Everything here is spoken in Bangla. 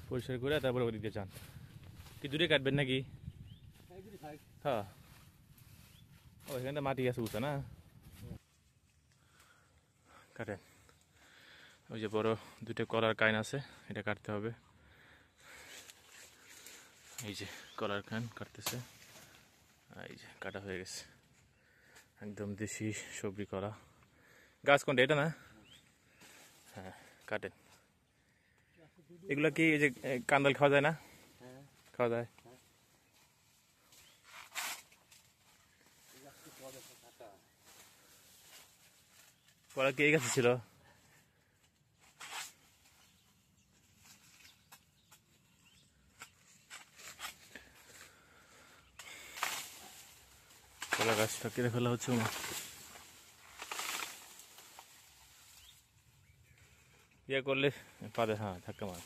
পরিষ্কার করে তারপরে ওদিকে যান। কি দূরে কাটবেন নাকি? হ্যাঁ, ও এখানটা মাটি আছে উঁচা না, কাটেন। ওই যে বড় দুটো কলার কাইন আছে, এটা কাটতে হবে। এই যে কলার কাইন কাটতেছে, এই যে কাটা হয়ে গেছে। একদম দেশি সবজি কলা। গাছ কোনটা, এটা না? হ্যাঁ, কাটেন। এগুলা কি এই যে কান্দাল খাওয়া যায় না? খাওয়া যায়। কলা কি এই গাছে ছিল? কলা গাছটা কেটে ফেলা হচ্ছে। ইয়ে করলে পারে, হ্যাঁ ধাক্কা মার।